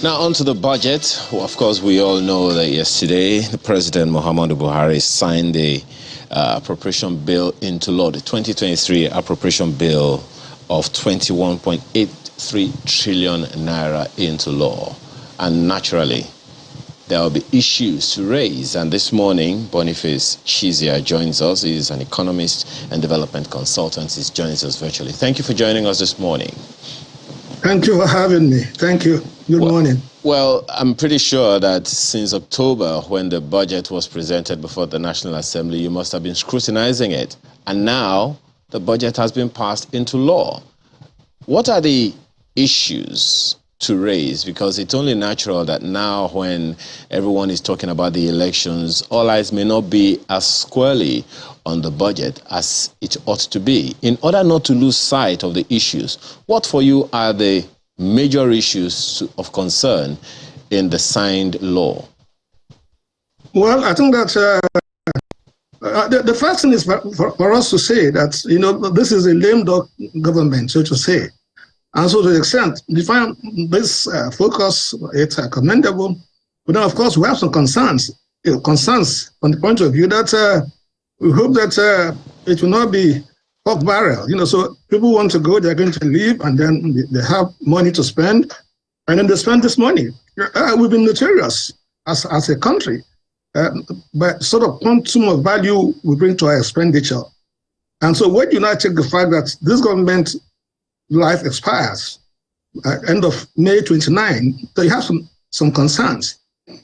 Now, on to the budget. Well, of course, we all know that yesterday, the President Muhammadu Buhari signed the appropriation bill into law, the 2023 appropriation bill of 21.83 trillion naira into law. And naturally, there will be issues to raise. And this morning, Boniface Chizia joins us. He's an economist and development consultant. He joins us virtually. Thank you for joining us this morning. Thank you for having me. Thank you. Good morning. Well, I'm pretty sure that since October, when the budget was presented before the National Assembly, you must have been scrutinizing it. And now the budget has been passed into law. What are the issues to raise? Because it's only natural that now when everyone is talking about the elections, all eyes may not be as squarely on the budget as it ought to be. In order not to lose sight of the issues, what for you are the major issues of concern in the signed law? Well, I think that the first thing is for us to say that, this is a lame duck government, so to say. And so to the extent, we find this focus, it's commendable. But then, of course, we have some concerns from the point of view that we hope that it will not be pork barrel. So people want to go, they're going to leave, and then they have money to spend, and then they spend this money. We've been notorious as a country, but sort of quantum of value we bring to our expenditure. And so when you now take the fact that this government life expires end of May 29, so you have some concerns.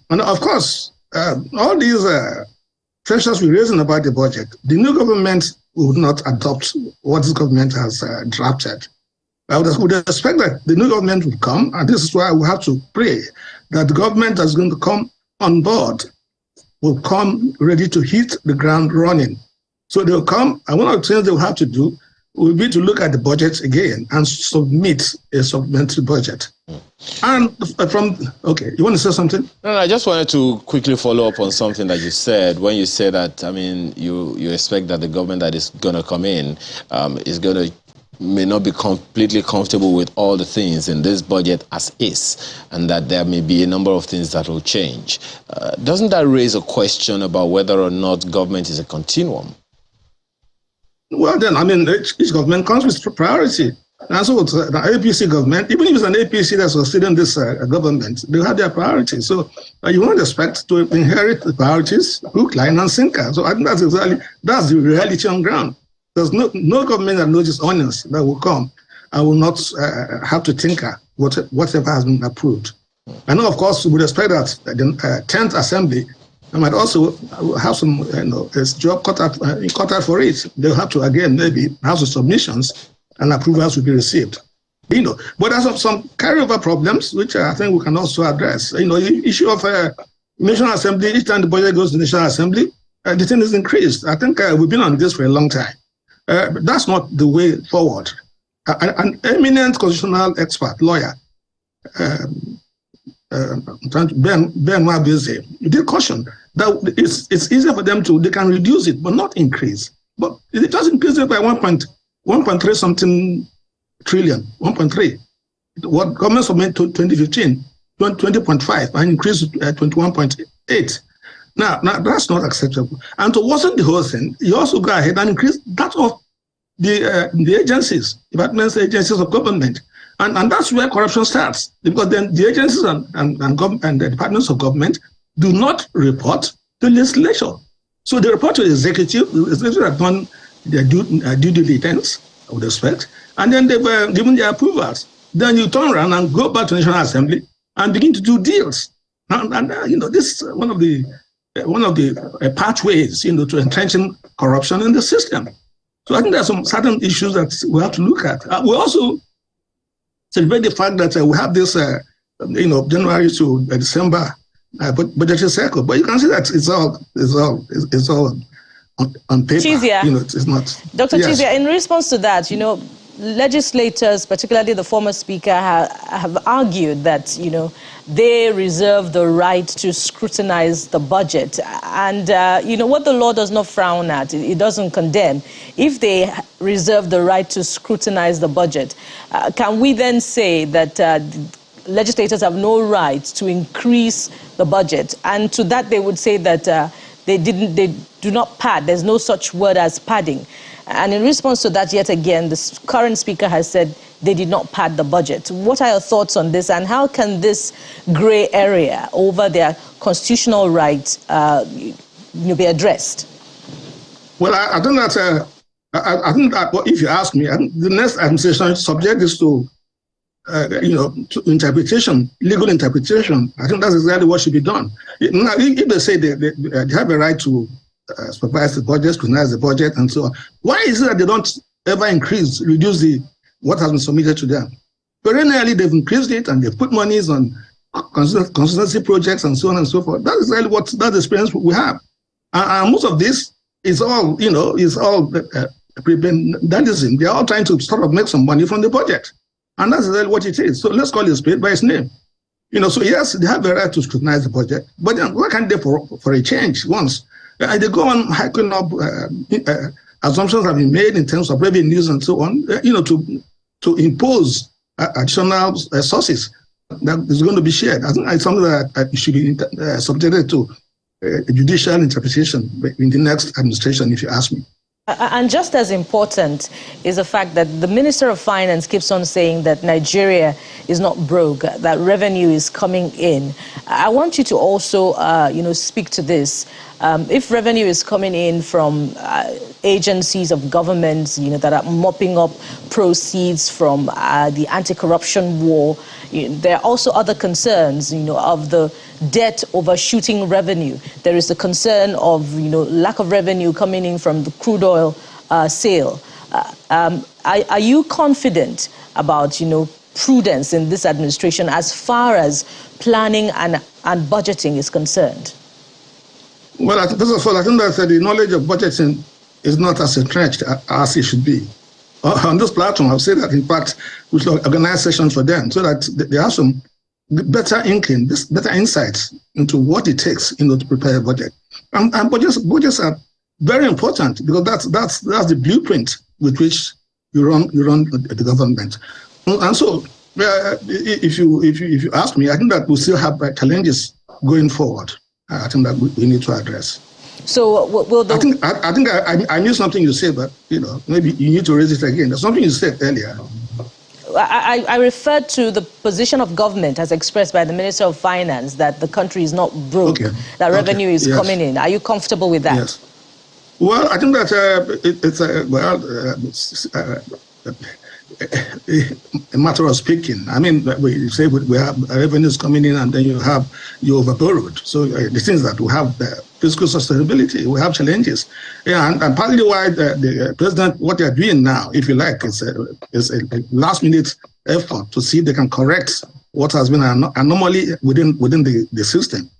And of course, all these pressures we're raising about the budget, the new government would not adopt what this government has drafted. I would expect that the new government will come, and this is why we have to pray that the government that's going to come on board will come ready to hit the ground running. So they'll come, and one of the things they'll have to do will be to look at the budget again and submit a supplementary budget. And okay, you want to say something? No, I just wanted to quickly follow up on something that you said. When you say that, you expect that the government that is going to come in may not be completely comfortable with all the things in this budget as is, and that there may be a number of things that will change. Doesn't that raise a question about whether or not government is a continuum? Well, then, each government comes with priority. And so the APC government, even if it's an APC that's succeeding this government, they have their priorities. So you won't expect to inherit the priorities, hook, line, and sinker. So I think that's the reality on ground. There's no government that knows its onions that will come and will not have to tinker whatever has been approved. And of course, we would expect that the 10th Assembly I might also have some, job cut out for it. They'll have to, again, maybe have some submissions and approvals will be received. But there's some carryover problems, which I think we can also address. The issue of National Assembly, each time the budget goes to the National Assembly, the thing is increased. I think we've been on this for a long time. But that's not the way forward. An eminent constitutional expert, lawyer, Ben Wabizi, did caution that it's easier for them they can reduce it, but not increase. But it just increased it by 1.3 something trillion, 1.3. What government submitted to 2015, 20.5, and increased to 21.8. Now that's not acceptable. And to worsen the whole thing, you also go ahead and increase that of the agencies, departments, agencies of government. And that's where corruption starts, because then the agencies and the departments of government do not report to the legislature. So they report to the executive. The executive have done their due diligence, I would expect, and then they've given their approvals. Then you turn around and go back to the National Assembly and begin to do deals. And this is one of the pathways, to entrenching corruption in the system. So I think there are some certain issues that we have to look at. We also celebrate the fact that we have this, January to December budgetary cycle, but you can see that it's all on paper. Chizia. It's not. Dr. Yes. Chizia, in response to that, legislators, particularly the former speaker, have argued that, they reserve the right to scrutinize the budget. And, what the law does not frown at, it doesn't condemn. If they reserve the right to scrutinize the budget, can we then say that legislators have no right to increase the budget. And to that, they would say that they do not pad. There's no such word as padding. And in response to that, yet again, the current speaker has said they did not pad the budget. What are your thoughts on this, and how can this grey area over their constitutional rights be addressed? Well, I think that I think that if you ask me, the next administration subject is to to interpretation, legal interpretation. I think that's exactly what should be done. Now, if they say they have a right to supervise the budget, scrutinize the budget, and so on, why is it that they don't ever reduce what has been submitted to them? Perennially, they've increased it, and they've put monies on consistency projects and so on and so forth. That is really that's the experience we have. And most of this is all, prebendalism. They are all trying to sort of make some money from the budget. And that's really what it is. So let's call it spade by its name. So yes, they have the right to scrutinize the budget, but then why can't they for a change once? They go on hiking up, assumptions have been made in terms of revenues and so on, to impose additional sources that is going to be shared. I think it's something that should be subjected to judicial interpretation in the next administration, if you ask me. And just as important is the fact that the Minister of Finance keeps on saying that Nigeria is not broke, that revenue is coming in. I want you to also, speak to this. If revenue is coming in from agencies of governments, that are mopping up proceeds from the anti-corruption war, there are also other concerns, of the debt overshooting revenue. There is the concern of, lack of revenue coming in from the crude oil sale. Are you confident about, prudence in this administration as far as planning and budgeting is concerned? Well, first of all, I think that the knowledge of budgeting is not as entrenched as it should be. On this platform, I've said that, in fact, we should organize sessions for them so that they have some better inkling, better insights into what it takes, to prepare a budget. And budgets are very important because that's the blueprint with which you run the government. And so, if you ask me, I think that we still have challenges going forward. I think that we need to address. So will the... I think I knew something you said, but maybe you need to raise it again. There's something you said earlier. I referred to the position of government as expressed by the Minister of Finance that the country is not broke, that revenue is coming in. Are you comfortable with that? Yes. Well, I think that it's a matter of speaking. I mean, we say we have revenues coming in, and then you overborrowed. So the things that we have fiscal sustainability, we have challenges. Yeah, and partly why the president, what they are doing now, if you like, is a last-minute effort to see if they can correct what has been an anomaly within the system.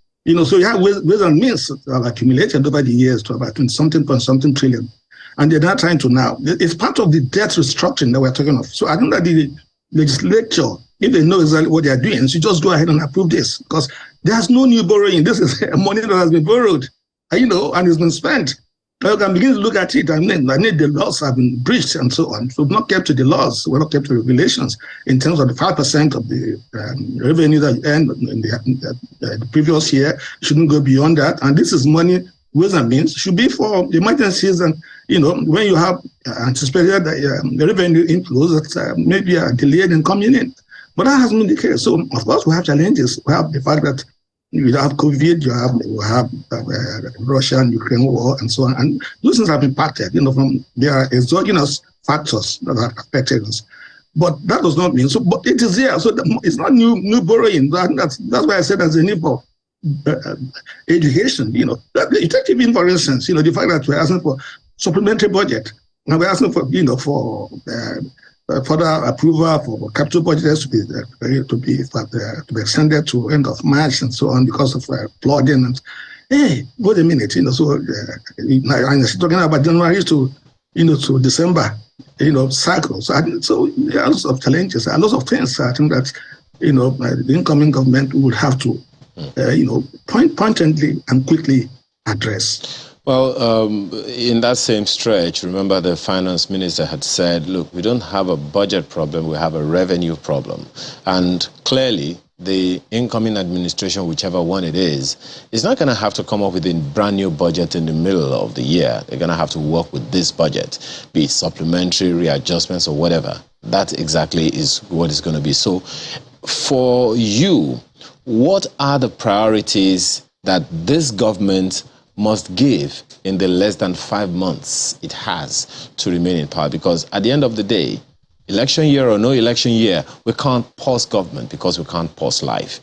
So you have ways and means that have accumulated over the years to about something trillion. And they're not trying to now. It's part of the debt restructuring that we're talking of. So I think that the legislature, if they know exactly what they're doing, should just go ahead and approve this, because there's no new borrowing. This is money that has been borrowed, and it's been spent. You can begin to look at it. I mean, the laws have been breached and so on. So we've not kept to the laws. We're not kept to regulations in terms of the 5% of the revenue that you earned in the previous year. You shouldn't go beyond that. And this is money, ways and means, should be for emergencies and, when you have anticipated the revenue inflows that maybe are delayed in coming in. But that hasn't been the case. So, of course, we have challenges. We have the fact that you have COVID, you have Russia and Ukraine war and so on. And those things have impacted, there are exogenous factors that have affected us. But that does not mean, but it is there. So it's not new borrowing. That's why I said there's a need for education. You take even, for instance, the fact that we're asking for supplementary budget. Now we're asking for, for further approval for capital budgets to be extended to end of March and so on because of flooding. And hey, wait a minute, so I'm talking about January to December, cycle. So there are lots of challenges, there are lots of things. I think that the incoming government would have to pointedly and quickly address. Well, in that same stretch, remember the finance minister had said, look, we don't have a budget problem, we have a revenue problem. And clearly, the incoming administration, whichever one it is not going to have to come up with a brand new budget in the middle of the year. They're going to have to work with this budget, be it supplementary, readjustments, or whatever. That exactly is what it's going to be. So for you, what are the priorities that this government must give in the less than 5 months it has to remain in power? Because at the end of the day, election year or no election year, we can't pause government because we can't pause life.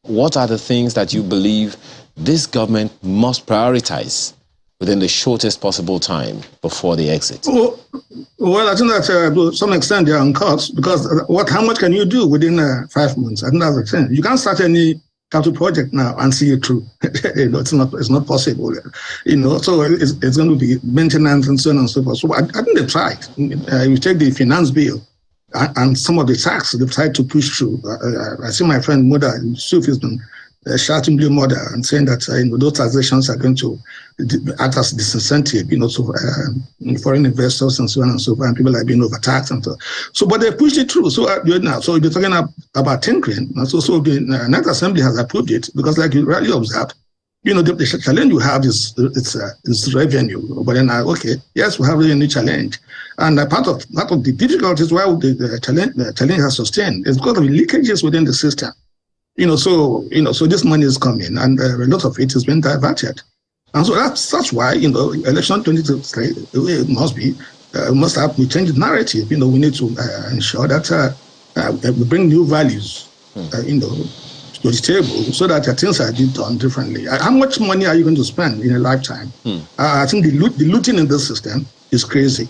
What are the things that you believe this government must prioritize within the shortest possible time before the exit? Well, I think that to some extent they are on course, because how much can you do within 5 months? I think that's the thing. You can't start any capital project now and see it through. It's not possible. So it's going to be maintenance and so on and so forth. So I think they tried. You take the finance bill and some of the tax they've tried to push through. I see my friend Mother Yusuf has been shouting blue mother and saying that those taxations are going to act as disincentive, to foreign investors and so on and so forth, and people are being overtaxed and so. But they pushed it through. So now, so you're talking about tinkering. And so the National Assembly has approved it because, like you rightly observed, the challenge you have is revenue. But then, yes, we have a new challenge, and part of the difficulties why the challenge has sustained is because of the leakages within the system. So this money is coming, and a lot of it is being diverted, and so that's why election 2023 we change the narrative. We need to ensure that we bring new values, to the table, so that things are done differently. How much money are you going to spend in a lifetime? I think the looting in this system is crazy.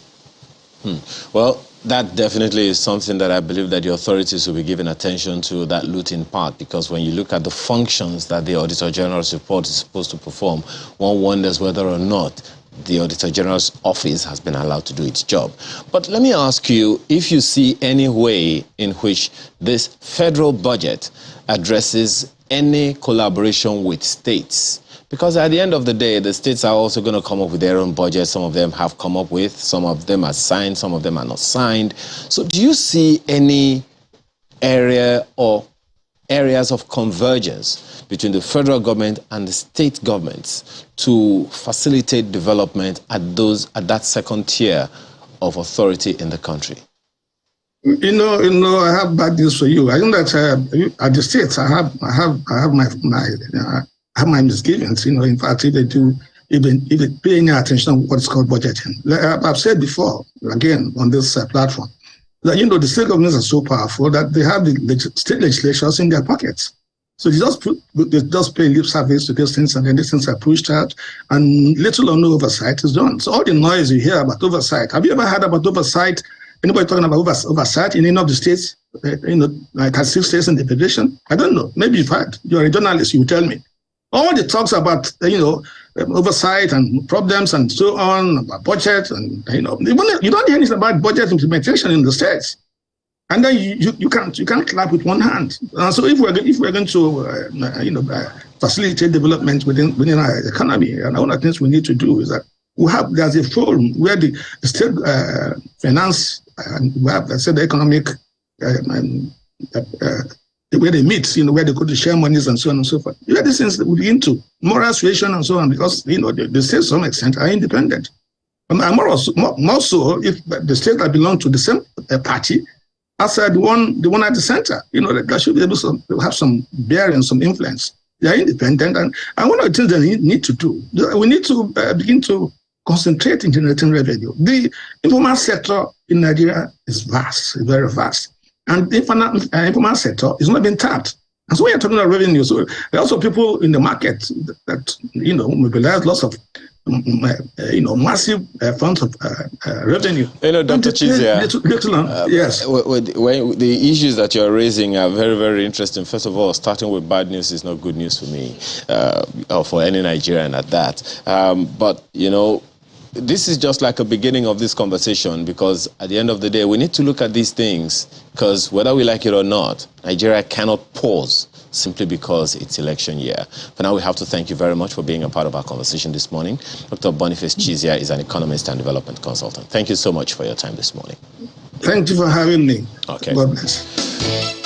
Well, that definitely is something that I believe that the authorities will be giving attention to, that looting part, because when you look at the functions that the Auditor General's report is supposed to perform, one wonders whether or not the Auditor General's office has been allowed to do its job. But let me ask you if you see any way in which this federal budget addresses any collaboration with states. Because at the end of the day, the states are also going to come up with their own budget. Some of them have come up with, some of them are signed, some of them are not signed. So do you see any area or areas of convergence between the federal government and the state governments to facilitate development at that second tier of authority in the country? I have bad news for you. I think that at the states, I have my misgivings. In fact, if they pay any attention to what's called budgeting. I've said before, again, on this platform, that the state governments are so powerful that they have the state legislatures in their pockets. So they just pay lip service to these things, and then these things are pushed out, and little or no oversight is done. So all the noise you hear about oversight, have you ever heard about oversight? Anybody talking about oversight in any of the states? Like 6 states in the federation? I don't know. Maybe you've heard. You're a journalist. You tell me. All the talks about oversight and problems and so on, about budget, and you don't hear anything about budget implementation in the states. And then you can't clap with one hand. So if we're going to facilitate development within our economy, and one of the things we need to do is that there's a forum where the state finance and we have, let's say, the economic where they meet, where they go to share monies and so on and so forth. These things we begin to moral suasion and so on, because the states to some extent are independent. And more so if the states that belong to the same party as the one at the center, that should be able to have some bearing, some influence. They are independent, and one of the things they need to do, we need to begin to concentrate in generating revenue. The informal sector in Nigeria is vast, very vast. And the informal sector is not being tapped. And so when you're talking about revenue, so there are also people in the market that, mobilize lots of, massive funds of revenue. Dr. Chizia, yes. The issues that you're raising are very, very interesting. First of all, starting with bad news is not good news for me, or for any Nigerian at that. But, this is just like a beginning of this conversation, because at the end of the day, we need to look at these things, because whether we like it or not, Nigeria cannot pause simply because it's election year. For now, we have to thank you very much for being a part of our conversation this morning. Dr. Boniface Chizia is an economist and development consultant. Thank you so much for your time this morning. Thank you for having me. Okay. God bless.